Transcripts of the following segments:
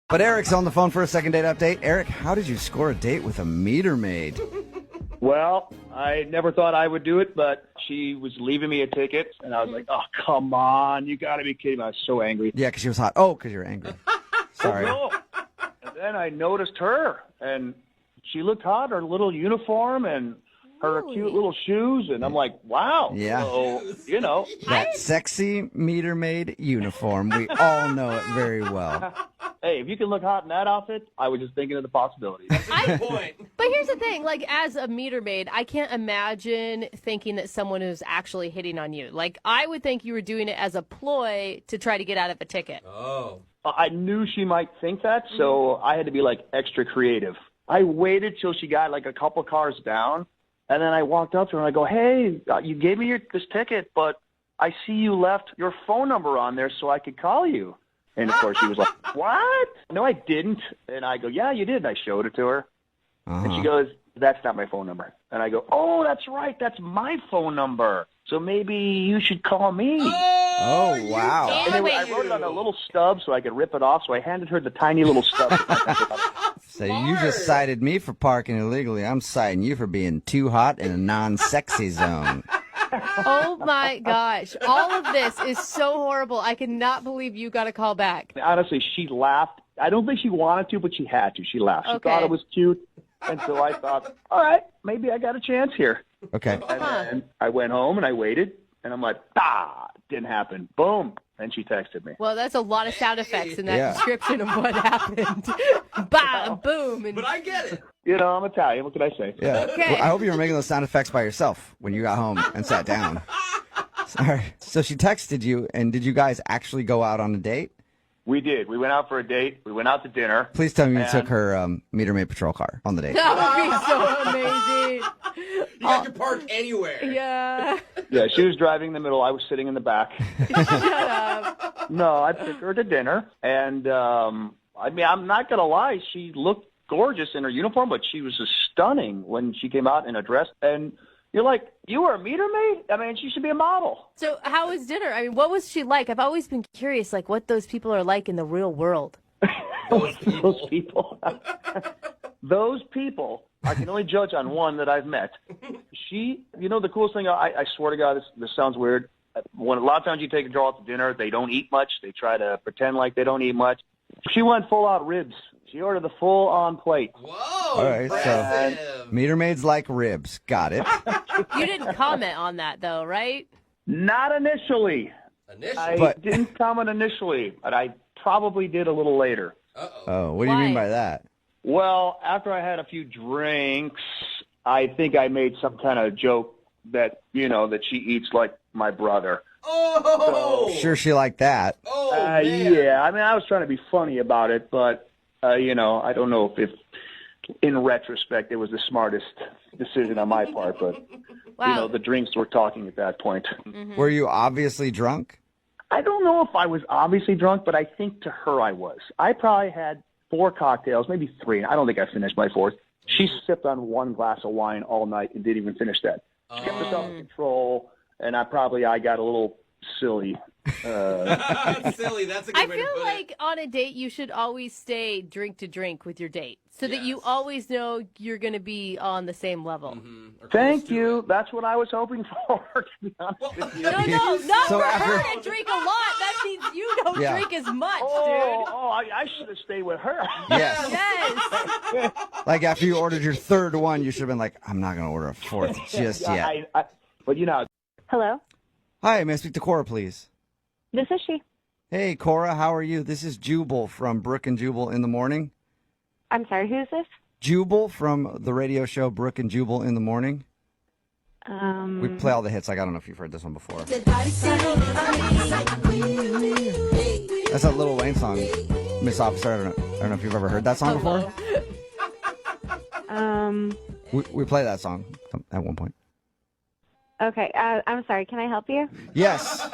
But Eric's on the phone for a second date update. Eric, how did you score a date with a meter maid? Well, I never thought I would do it, but she was leaving me a ticket, and I was like, oh, come on. You got to be kidding me. I was so angry. Yeah, because she was hot. Oh, because you're angry. Sorry. No. And then I noticed her, and she looked hot, her little uniform and her cute little shoes, and I'm like, wow. Yeah. So, That sexy meter maid uniform. We all know it very well. Hey, if you can look hot in that outfit, I was just thinking of the possibilities. Good point. But here's the thing, like, as a meter maid, I can't imagine thinking that someone is actually hitting on you. Like, I would think you were doing it as a ploy to try to get out of a ticket. Oh. I knew she might think that, so I had to be, like, extra creative. I waited till she got, like, a couple cars down, and then I walked up to her and I go, hey, you gave me this ticket, but I see you left your phone number on there so I could call you. And, of course, she was like, what? No, I didn't. And I go, yeah, you did. And I showed it to her. And she goes, that's not my phone number. And I go, oh, that's right. That's my phone number. So maybe you should call me. Oh, wow. And I wrote it on a little stub so I could rip it off. So I handed her the tiny little stub. So you just cited me for parking illegally. I'm citing you for being too hot in a non-sexy zone. Oh, my gosh. All of this is so horrible. I cannot believe you got a call back. Honestly, she laughed. I don't think she wanted to, but she had to. She laughed. She thought it was cute. And so I thought, all right, maybe I got a chance here. Okay. And then I went home and I waited. And I'm like, didn't happen. Boom. And she texted me. Well, that's a lot of sound effects in that description of what happened. Bam, boom. And... But I get it. I'm Italian. What could I say? Yeah. Okay. Well, I hope you were making those sound effects by yourself when you got home and sat down. Sorry. So she texted you, and did you guys actually go out on a date? We did. We went out for a date. We went out to dinner. Please tell me you took her meter maid patrol car on the date. That would be so amazing. You got your park anywhere. Yeah. Yeah, she was driving in the middle. I was sitting in the back. Shut up. No, I took her to dinner. And, I mean, I'm not going to lie. She looked gorgeous in her uniform, but she was just stunning when she came out in a dress. And you're like, you were a meter maid? I mean, she should be a model. So how was dinner? I mean, what was she like? I've always been curious, like, what those people are like in the real world. Those people. Those people, I can only judge on one that I've met. She, the coolest thing, I swear to God, this sounds weird. When a lot of times you take a girl out to dinner, they don't eat much. They try to pretend like they don't eat much. She went full out ribs. She ordered the full on plate. Whoa. All right, so meter maids like ribs. Got it. You didn't comment on that, though, right? Not initially. I didn't comment initially, but I probably did a little later. Oh, what do you mean by that? Well, after I had a few drinks, I think I made some kind of joke that, that she eats like my brother. Oh! Sure she liked that. Oh, man. Yeah, I mean, I was trying to be funny about it, but, I don't know if in retrospect it was the smartest decision on my part, but, Wow. the drinks were talking at that point. Mm-hmm. Were you obviously drunk? I don't know if I was obviously drunk, but I think to her I was. I probably had 4 cocktails, maybe 3. I don't think I finished my 4th. She sipped on 1 glass of wine all night and didn't even finish that. She kept herself in control, and I got a little silly. Silly, that's a good I way to feel put like on a date you should always stay drink to drink with your date so that you always know you're going to be on the same level. Mm-hmm. Thank you. That's what I was hoping for, to be honest with you. No, not So for after- her to drink a lot. That means you don't drink as much, dude. I should have stayed with her. Yes. Yes. Like after you ordered your 3rd one, you should have been like, I'm not going to order a 4th just yet. But Hello, Hi, may I speak to Cora, please? this is she. Hey, Cora, how are you? This is Jubal from Brook and Jubal in the Morning. I'm sorry, who is this? Jubal from the radio show Brook and Jubal in the Morning. We play all the hits. Like, I don't know if you've heard this one before. That's that Lil Wayne song, Miss Officer. I don't know if you've ever heard that song before. We play that song at one point. Okay, I'm sorry, can I help you? Yes,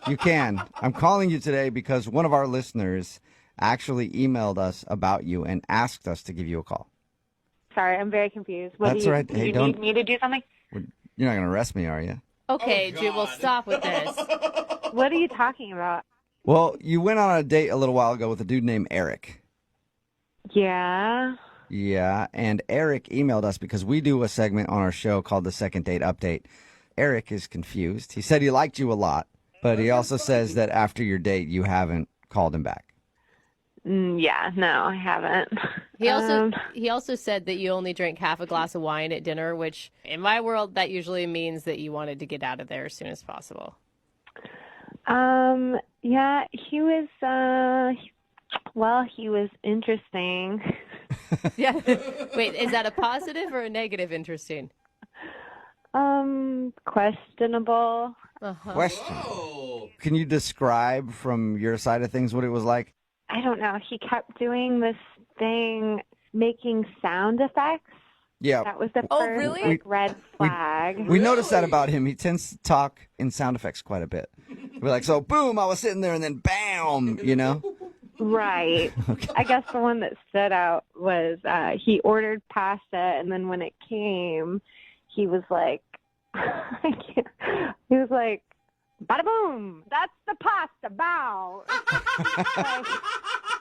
you can. I'm calling you today because one of our listeners actually emailed us about you and asked us to give you a call. Sorry, I'm very confused. That's right. Do Hey, you don't- need me to do something? You're not going to arrest me, are you? Okay, Oh, Jubal, God. stop with this. What are you talking about? Well, you went on a date a little while ago with a dude named Eric. Yeah. Yeah, and Eric emailed us because we do a segment on our show called the Second Date Update. Eric is confused. He said he liked you a lot, but he also says that after your date, you haven't called him back. Yeah, no, I haven't. He also said that you only drank half a glass of wine at dinner, which in my world that usually means that you wanted to get out of there as soon as possible. Yeah, he was he was interesting. Yeah. Wait, is that a positive or a negative interesting? Questionable. Uh-huh. Question. Oh. Can you describe from your side of things what it was like? I don't know. He kept doing this thing, making sound effects. Yeah, That was the Oh, first really? red flag. we noticed that about him. He tends to talk in sound effects quite a bit. We're like, so boom, I was sitting there and then bam, you know? Right. I guess the one that stood out was he ordered pasta, and then when it came, he was like, he was like, bada boom, that's the pasta, bow.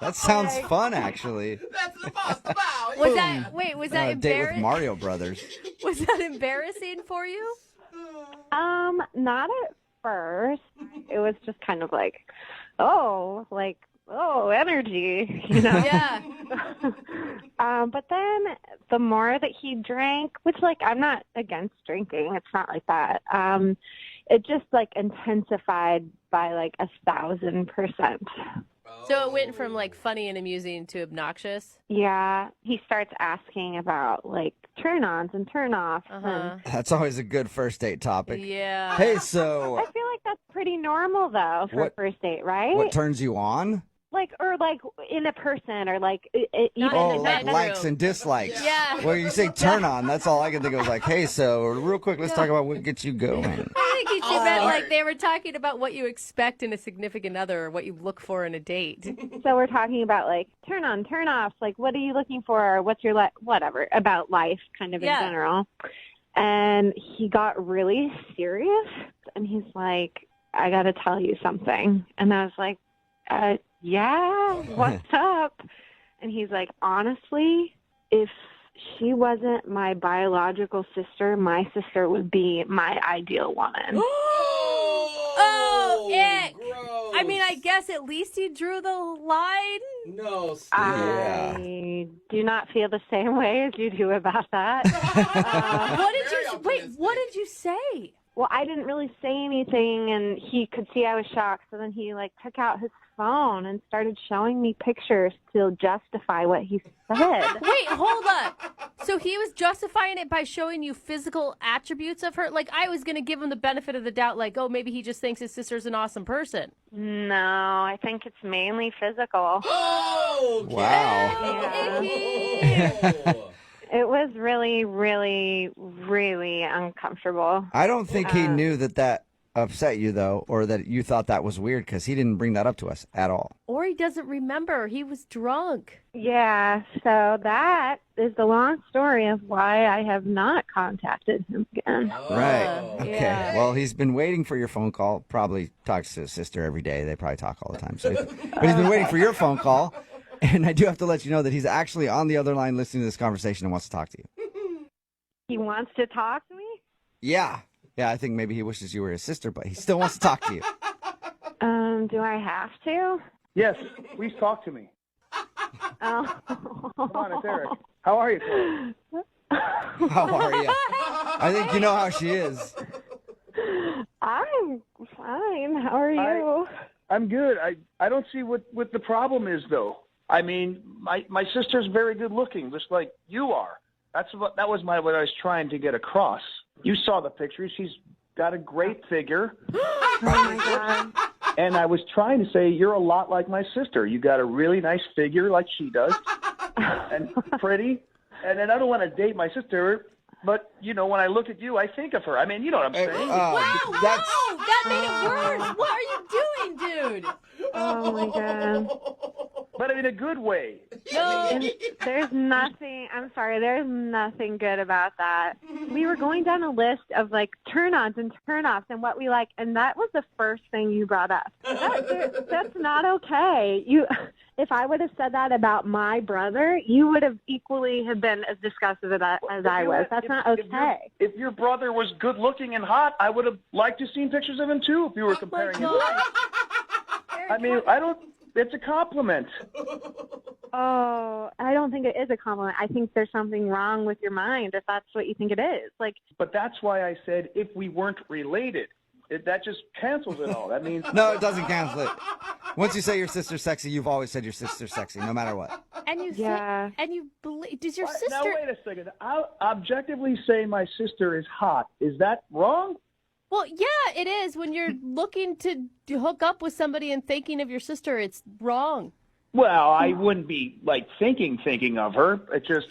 That sounds fun, actually. That's the pasta bow. Was that A date with embarrassing? Mario Brothers. Was that embarrassing for you? Not at first. It was just kind of like, energy, you know? Yeah. But then the more that he drank, which, like, I'm not against drinking. It's not like that. It just, like, intensified by, like, 1,000%. So it went from like funny and amusing to obnoxious. Yeah. He starts asking about, like, turn-ons and turn-offs. Uh-huh. That's always a good first date topic. Yeah. Hey, so I feel like that's pretty normal, though, for a first date, right? what turns you on? Like, or like in a person, or like even Not Oh, in the like bedroom. likes and dislikes. Yeah. Well, you say turn on. That's all I can think of. Like, hey, so real quick, let's talk about what gets you going. I think she meant like they were talking about what you expect in a significant other or what you look for in a date. So we're talking about like turn on, turn offs. Like, what are you looking for? What's your whatever about life, kind of in general. And he got really serious, and he's like, "I got to tell you something." And I was like, "Yeah, what's up?" And he's like, "Honestly, if she wasn't my biological sister, my sister would be my ideal woman." Oh, ick. Gross. I mean, I guess at least he drew the line. No, Steve. I do not feel the same way as you do about that. What did you say? Well, I didn't really say anything, and he could see I was shocked. So then he like took out his phone and started showing me pictures to justify what he said. Wait, hold up. So he was justifying it by showing you physical attributes of her? Like, I was going to give him the benefit of the doubt, like, oh, maybe he just thinks his sister's an awesome person. No, I think it's mainly physical. Oh, Wow. Oh. It was really, really, really uncomfortable. I don't think he knew that upset you, though, or that you thought that was weird, because he didn't bring that up to us at all. Or he doesn't remember. He was drunk. Yeah, so that is the long story of why I have not contacted him again. Right. Okay. yeah. Well, he's been waiting for your phone call. Probably talks to his sister every day. They probably talk all the time. So, but he's been waiting for your phone call. And I do have to let you know that he's actually on the other line listening to this conversation and wants to talk to you. He wants to talk to me? Yeah. Yeah, I think maybe he wishes you were his sister, but he still wants to talk to you. Do I have to? Yes, please talk to me. Oh. Come on, it's Eric. How are you, Chloe? How are you? I think you know how she is. I'm fine. How are you? I'm good. I don't see what the problem is, though. I mean, my sister's very good looking, just like you are. That was what I was trying to get across. You saw the picture. She's got a great figure. Oh, my God. And I was trying to say, you're a lot like my sister. You got a really nice figure like she does, and pretty. And then I don't want to date my sister, but, you know, when I look at you, I think of her. I mean, you know what I'm saying. Wow, that made it worse. What are you doing, dude? Oh, my God. but in a good way. No. There's nothing, I'm sorry, there's nothing good about that. We were going down a list of like turn-ons and turn-offs and what we like, and that was the first thing you brought up. That's not okay. If I would have said that about my brother, you would have equally have been as disgusted as I was. That's not okay. If your brother was good looking and hot, I would have liked to seen pictures of him too if you were comparing him. I mean, it's a compliment. Oh, I don't think it is a compliment. I think there's something wrong with your mind if that's what you think it is. Like, But that's why I said if we weren't related. That just cancels it all. That means No, it doesn't cancel it. Once you say your sister's sexy, you've always said your sister's sexy, no matter what. And you believe, does your sister? Now wait a second. I'll objectively say my sister is hot. Is that wrong? Well, yeah, it is. When you're looking to hook up with somebody and thinking of your sister, it's wrong. Well, I wouldn't be like thinking of her. It just,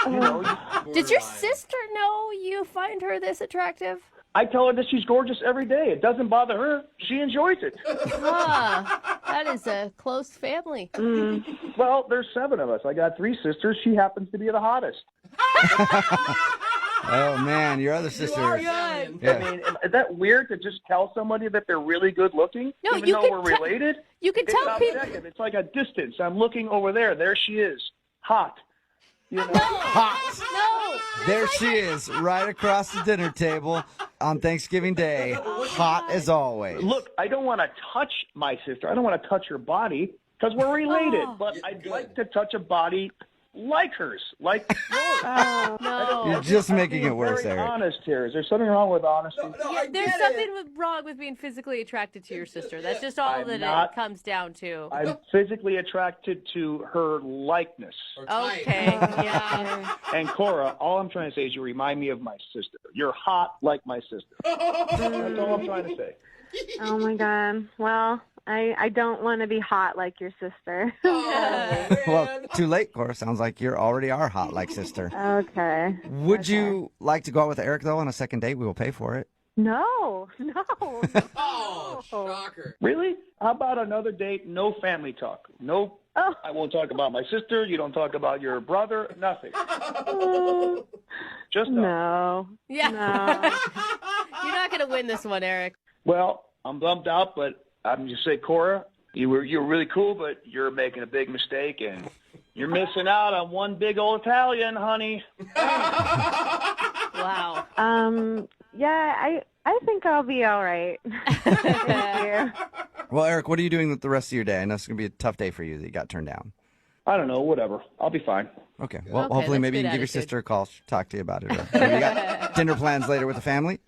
you know. Did your sister know you find her this attractive? I tell her that she's gorgeous every day. It doesn't bother her. She enjoys it. That is a close family. Well, there's 7 of us. I got 3 sisters. She happens to be the hottest. Oh, man, your other sister. Good. I mean, is that weird to just tell somebody that they're really good looking? No, even you though can we're related? You can It's tell people. objective. It's like a distance. I'm looking over there. There she is. Hot. You know? Hot. No. There she is, right across the dinner table on Thanksgiving Day, hot as always. Look, I don't want to touch my sister. I don't want to touch her body because we're related. But I'd like to touch a body like hers, like yours. No. You're just making it worse, very Eric. honest here. Is there something wrong with honesty? There's something wrong with being physically attracted to your sister. That's just all that it comes down to. I'm physically attracted to her likeness. Okay, yeah. And Cora, all I'm trying to say is you remind me of my sister. You're hot like my sister. That's all I'm trying to say. oh my God. Well, I don't want to be hot like your sister. Well, too late, Cora. Sounds like you already are hot like sister. Okay. Would you like to go out with Eric, though, on a second date? We will pay for it. No. Oh, shocker. Really? How about another date, no family talk? No, Oh. I won't talk about my sister. You don't talk about your brother. Nothing. Just us. No. Yeah. No. You're not going to win this one, Eric. Well, I'm bummed out, but I'm just say, Cora, you're really cool, but you're making a big mistake, and you're missing out on one big old Italian, honey. Wow. Yeah, I think I'll be all right. Thank you. Well, Eric, what are you doing with the rest of your day? I know it's going to be a tough day for you that you got turned down. I don't know, whatever. I'll be fine. Okay. Well, Okay, hopefully that's maybe you good can give your attitude. sister a call, talk to you about it. Or you got dinner plans later with the family?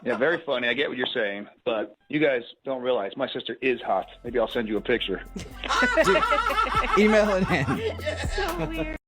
Yeah, very funny. I get what you're saying, but you guys don't realize my sister is hot. Maybe I'll send you a picture. Email it in. So weird.